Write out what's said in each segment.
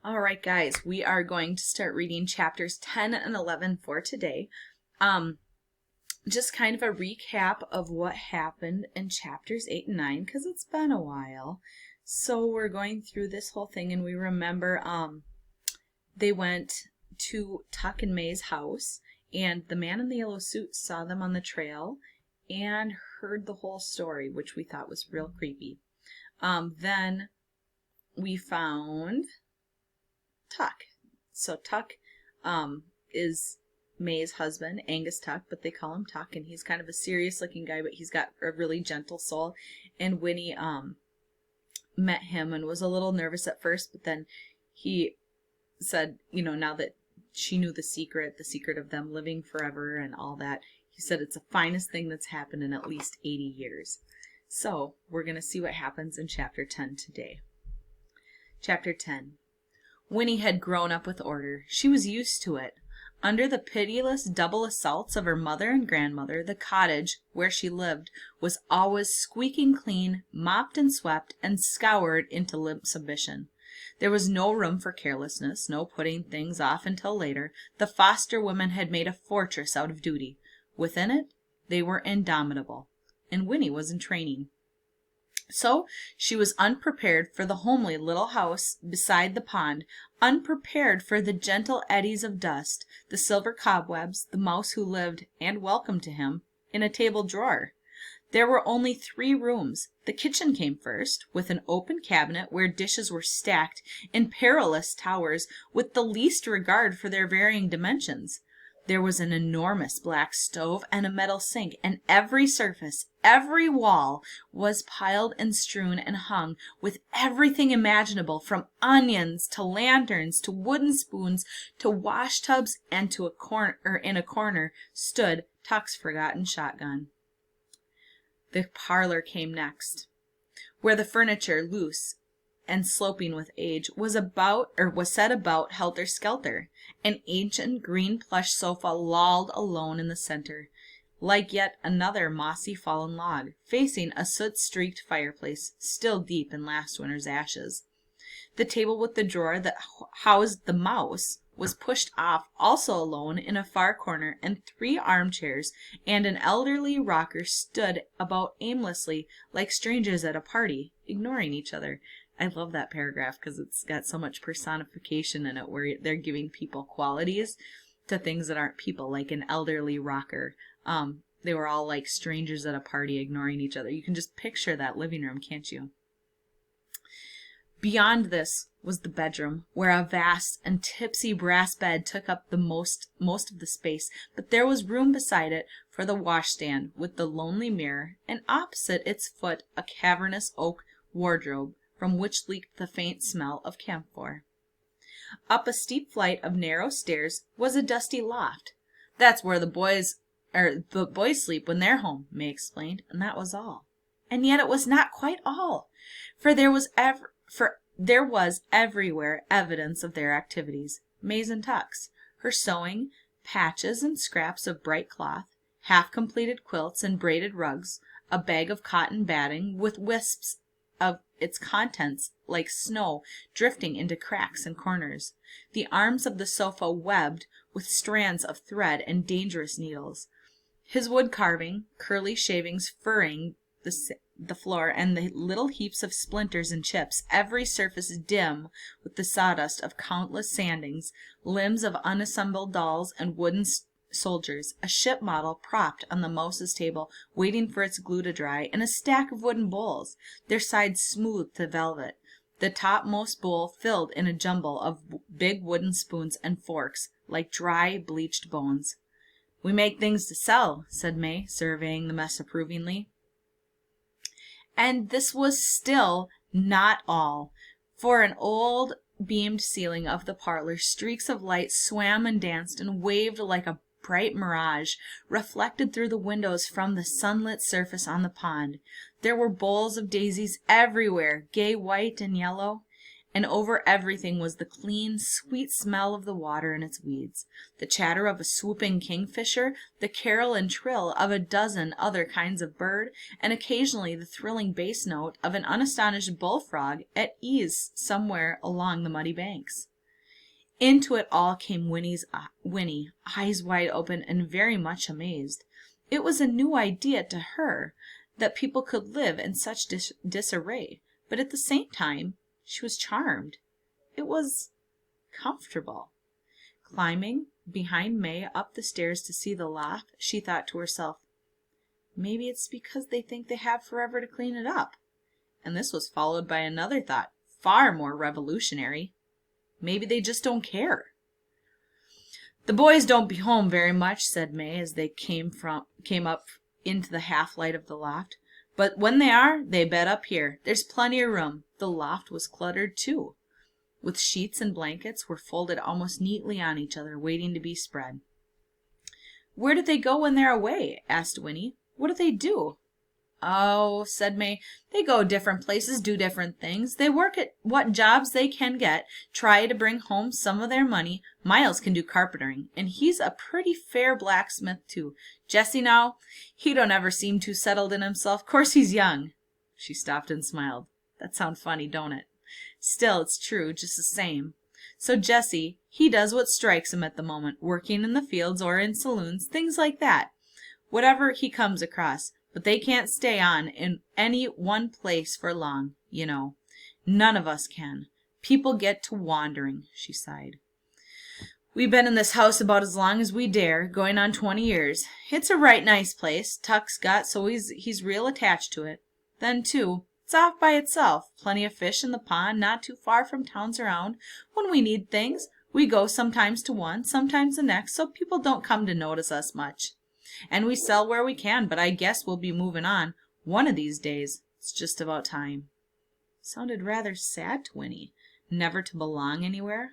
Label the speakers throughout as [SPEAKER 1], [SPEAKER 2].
[SPEAKER 1] All right, guys, we are going to start reading chapters 10 and 11 for today. Um, just kind of a recap of what happened in chapters 8 and 9 because it's been a while. So we're going through this whole thing, and we remember they went to Tuck and May's house, and the man in the yellow suit saw them on the trail and heard the whole story, which we thought was real creepy. Then we found Tuck. So Tuck is May's husband, Angus Tuck, but they call him Tuck, and he's kind of a serious looking guy, but he's got a really gentle soul. And Winnie met him and was a little nervous at first, but then he said, now that she knew the secret of them living forever and all that, he said it's the finest thing that's happened in at least 80 years. So we're going to see what happens in chapter 10 today. Chapter 10. Winnie had grown up with order. She was used to it. Under the pitiless double assaults of her mother and grandmother, the cottage where she lived was always squeaking clean, mopped and swept, and scoured into limp submission. There was no room for carelessness, no putting things off until later. The Foster women had made a fortress out of duty. Within it, they were indomitable, and Winnie was in training. So she was unprepared for the homely little house beside the pond, unprepared for the gentle eddies of dust, the silver cobwebs, the mouse who lived, and welcome to him, in a table drawer. There were only 3 rooms. The kitchen came first, with an open cabinet where dishes were stacked in perilous towers, with the least regard for their varying dimensions. There was an enormous black stove and a metal sink, and every surface, every wall, was piled and strewn and hung with everything imaginable, from onions to lanterns to wooden spoons to wash tubs, and in a corner stood Tuck's forgotten shotgun. The parlor came next, where the furniture, loose and sloping with age, was set about helter-skelter. An ancient green plush sofa lolled alone in the center, like yet another mossy fallen log, facing a soot-streaked fireplace, still deep in last winter's ashes. The table with the drawer that housed the mouse was pushed off, also alone, in a far corner, and 3 armchairs and an elderly rocker stood about aimlessly, like strangers at a party, ignoring each other. I love that paragraph because it's got so much personification in it, where they're giving people qualities to things that aren't people, like an elderly rocker. They were all like strangers at a party, ignoring each other. You can just picture that living room, can't you? Beyond this was the bedroom, where a vast and tipsy brass bed took up the most of the space, but there was room beside it for the washstand with the lonely mirror, and opposite its foot a cavernous oak wardrobe, from which leaked the faint smell of camphor. Up a steep flight of narrow stairs was a dusty loft. "That's where the boys sleep when they're home," May explained, and that was all. And yet it was not quite all, for there was everywhere evidence of their activities. May's and Tuck's, her sewing, patches and scraps of bright cloth, half-completed quilts and braided rugs, a bag of cotton batting with wisps of its contents like snow drifting into cracks and corners, the arms of the sofa webbed with strands of thread and dangerous needles, his wood carving, curly shavings furring the floor, and the little heaps of splinters and chips, every surface dim with the sawdust of countless sandings, limbs of unassembled dolls and wooden soldiers, a ship model propped on the mouse's table, waiting for its glue to dry, and a stack of wooden bowls, their sides smooth to velvet, the topmost bowl filled in a jumble of big wooden spoons and forks, like dry, bleached bones. "We make things to sell," said May, surveying the mess approvingly. And this was still not all. For an old beamed ceiling of the parlor, streaks of light swam and danced and waved like a bright mirage, reflected through the windows from the sunlit surface on the pond. There were bowls of daisies everywhere, gay white and yellow, and over everything was the clean, sweet smell of the water and its weeds, the chatter of a swooping kingfisher, the carol and trill of a dozen other kinds of bird, and occasionally the thrilling bass note of an unastonished bullfrog at ease somewhere along the muddy banks. Into it all came Winnie, eyes wide open and very much amazed. It was a new idea to her that people could live in such disarray, but at the same time she was charmed. It was comfortable. Climbing behind May up the stairs to see the loft, she thought to herself, maybe it's because they think they have forever to clean it up. And this was followed by another thought, far more revolutionary. Maybe they just don't care. The boys don't be home very much, said May as they came up into the half-light of the loft. But when they are, they bed up here. There's plenty of room. The loft was cluttered, too, with sheets and blankets were folded almost neatly on each other, waiting to be spread. Where do they go when they're away? Asked Winnie. What do they do? Oh, said May, they go different places, do different things. They work at what jobs they can get, try to bring home some of their money. Miles can do carpentering, and he's a pretty fair blacksmith, too. Jesse, now, he don't ever seem too settled in himself. Course he's young. She stopped and smiled. That sounds funny, don't it? Still, it's true, just the same. So Jesse, he does what strikes him at the moment, working in the fields or in saloons, things like that. Whatever he comes across. But they can't stay on in any one place for long, you know. None of us can. People get to wandering, she sighed. We've been in this house about as long as we dare, going on 20 years. It's a right nice place. Tuck's got so he's real attached to it. Then, too, it's off by itself. Plenty of fish in the pond, not too far from towns around. When we need things, we go sometimes to one, sometimes the next, so people don't come to notice us much. And we sell where we can, but I guess we'll be moving on one of these days. It's just about time. Sounded rather sad to Winnie, never to belong anywhere.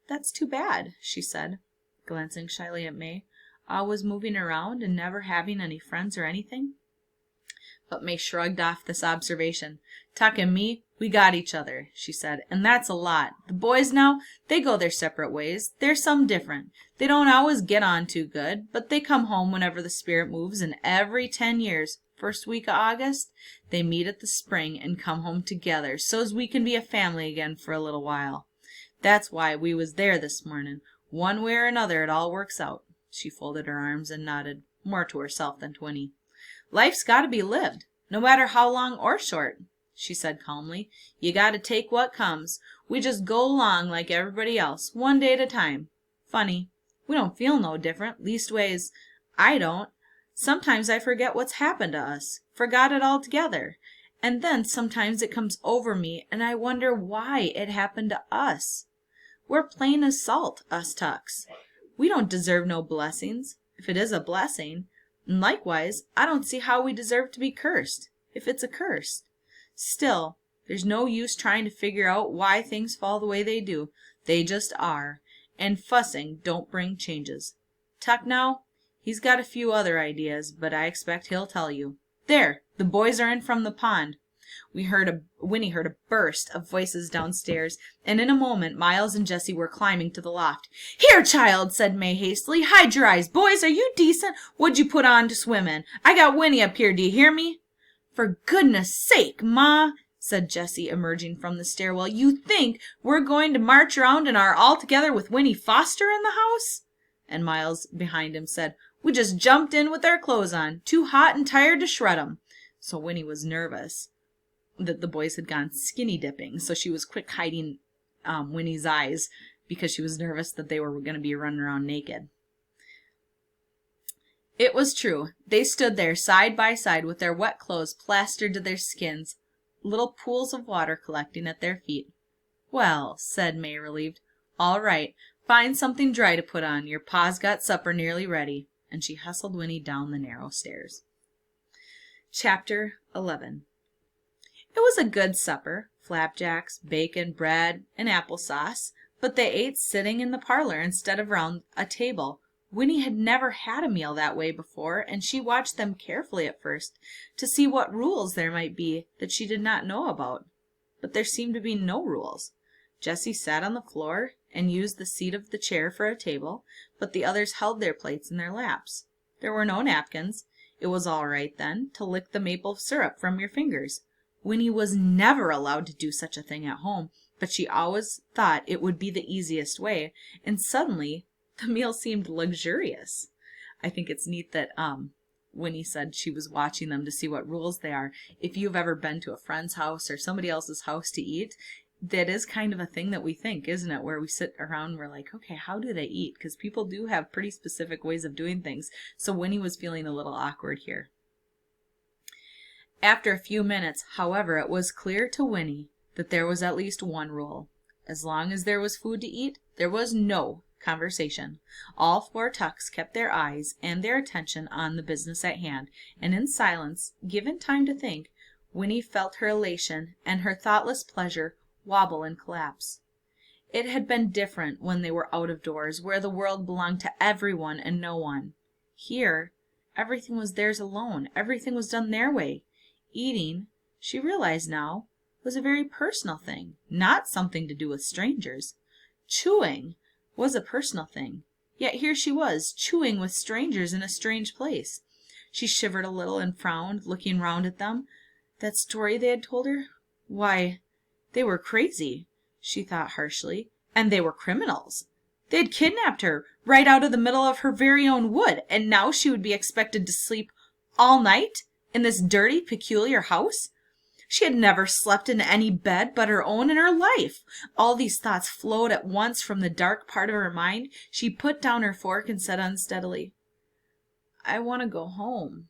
[SPEAKER 1] That's too bad, she said, glancing shyly at May. Always moving around and never having any friends or anything. But May shrugged off this observation. Tuck and me, we got each other, she said, and that's a lot. The boys now, they go their separate ways. They're some different. They don't always get on too good, but they come home whenever the spirit moves, and every 10 years, first week of August, they meet at the spring and come home together, so's we can be a family again for a little while. That's why we was there this morning. One way or another, it all works out. She folded her arms and nodded, more to herself than to Winnie. Life's got to be lived, no matter how long or short, she said calmly. You got to take what comes. We just go along like everybody else, one day at a time. Funny, we don't feel no different. Leastways, I don't. Sometimes I forget what's happened to us, forgot it altogether. And then sometimes it comes over me, and I wonder why it happened to us. We're plain as salt, us Tucks. We don't deserve no blessings, if it is a blessing. And likewise, I don't see how we deserve to be cursed, if it's a curse. Still, there's no use trying to figure out why things fall the way they do. They just are, and fussing don't bring changes. Tuck now, he's got a few other ideas, but I expect he'll tell you. There, the boys are in from the pond. Winnie heard a burst of voices downstairs, and in a moment Miles and Jessie were climbing to the loft. Here, child, said May hastily. Hide your eyes. Boys, are you decent? What'd you put on to swim in? I got Winnie up here, do you hear me? For goodness sake, Ma, said Jessie, emerging from the stairwell. You think we're going to march around in our all-together with Winnie Foster in the house? And Miles behind him said, We just jumped in with our clothes on, too hot and tired to shred 'em. So Winnie was nervous that the boys had gone skinny dipping, so she was quick hiding Winnie's eyes because she was nervous that they were going to be running around naked. It was true. They stood there side by side with their wet clothes plastered to their skins, little pools of water collecting at their feet. Well, said May, relieved. All right, find something dry to put on. Your pa's got supper nearly ready. And she hustled Winnie down the narrow stairs. Chapter 11. It was a good supper, flapjacks, bacon, bread, and applesauce, but they ate sitting in the parlor instead of round a table. Winnie had never had a meal that way before, and she watched them carefully at first to see what rules there might be that she did not know about. but there seemed to be no rules. Jessie sat on the floor and used the seat of the chair for a table, but the others held their plates in their laps. There were no napkins. It was all right, then, to lick the maple syrup from your fingers. Winnie was never allowed to do such a thing at home, but she always thought it would be the easiest way, and suddenly the meal seemed luxurious. I think it's neat that Winnie said she was watching them to see what rules they are. If you've ever been to a friend's house or somebody else's house to eat, that is kind of a thing that we think, isn't it? Where we sit around and we're like, okay, how do they eat? Because people do have pretty specific ways of doing things. So Winnie was feeling a little awkward here. After a few minutes, however, it was clear to Winnie that there was at least one rule. As long as there was food to eat, there was no conversation. All 4 Tucks kept their eyes and their attention on the business at hand, and in silence, given time to think, Winnie felt her elation and her thoughtless pleasure wobble and collapse. It had been different when they were out of doors, where the world belonged to everyone and no one. Here, everything was theirs alone. Everything was done their way. Eating, she realized now, was a very personal thing, not something to do with strangers. Chewing was a personal thing, yet here she was, chewing with strangers in a strange place. She shivered a little and frowned, looking round at them. That story they had told her? Why, they were crazy, she thought harshly, and they were criminals. They had kidnapped her right out of the middle of her very own wood, and now she would be expected to sleep all night in this dirty, peculiar house. She had never slept in any bed but her own in her life. All these thoughts flowed at once from the dark part of her mind. She put down her fork and said unsteadily, I want to go home.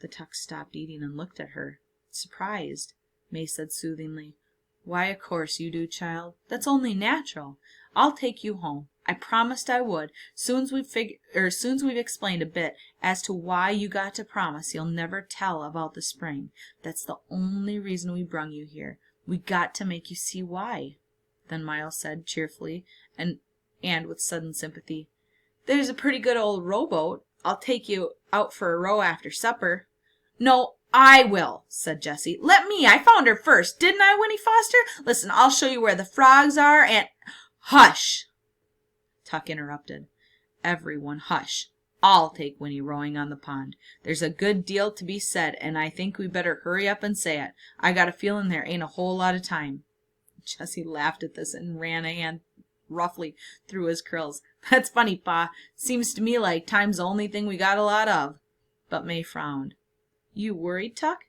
[SPEAKER 1] The Tucks stopped eating and looked at her, surprised. May said soothingly, Why, of course you do, child. That's only natural. I'll take you home. I promised I would. Soon's we've explained a bit as to why you got to promise you'll never tell about the spring. That's the only reason we brung you here. We got to make you see why. Then Miles said cheerfully and with sudden sympathy, There's a pretty good old rowboat. I'll take you out for a row after supper. No, I will, said Jessie. Let me. I found her first. Didn't I, Winnie Foster? Listen, I'll show you where the frogs are and... Hush! Tuck interrupted. Everyone hush. I'll take Winnie rowing on the pond. There's a good deal to be said, and I think we better hurry up and say it. I got a feeling there ain't a whole lot of time. Jessie laughed at this and ran a hand roughly through his curls. That's funny, Pa. Seems to me like time's the only thing we got a lot of. But May frowned. You worried, Tuck?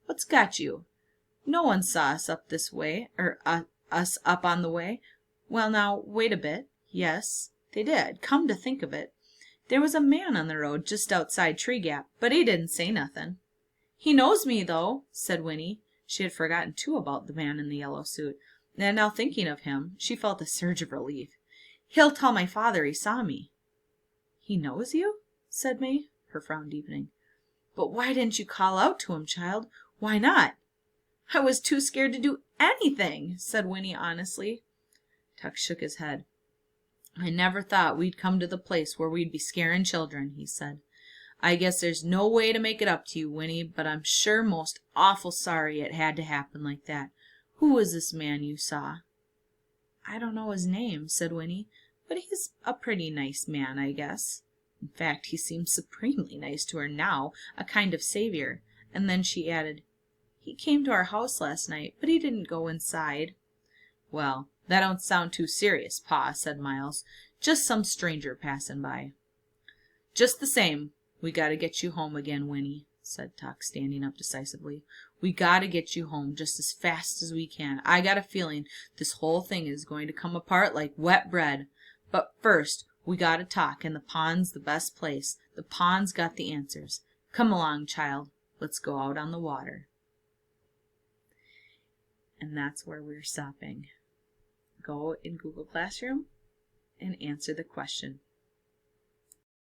[SPEAKER 1] What's got you? No one saw us up this way, us up on the way. Well, now, wait a bit. Yes, they did. Come to think of it. There was a man on the road just outside Tree Gap, but he didn't say nothing. He knows me, though, said Winnie. She had forgotten, too, about the man in the yellow suit, and now thinking of him, she felt a surge of relief. He'll tell my father he saw me. He knows you? Said May, her frown deepening. But why didn't you call out to him, child? Why not? I was too scared to do anything, said Winnie honestly. Tuck shook his head. I never thought we'd come to the place where we'd be scaring children, he said. I guess there's no way to make it up to you, Winnie, but I'm sure most awful sorry it had to happen like that. Who was this man you saw? I don't know his name, said Winnie, but he's a pretty nice man, I guess. In fact, he seemed supremely nice to her now, a kind of savior. And then she added, He came to our house last night, but he didn't go inside. Well, that don't sound too serious, Pa, said Miles. Just some stranger passing by. Just the same, we gotta get you home again, Winnie, said Tuck, standing up decisively. We gotta get you home just as fast as we can. I got a feeling this whole thing is going to come apart like wet bread. But first, we gotta talk, and the pond's the best place. The pond's got the answers. Come along, child. Let's go out on the water. And that's where we're stopping. Go in Google Classroom and answer the question.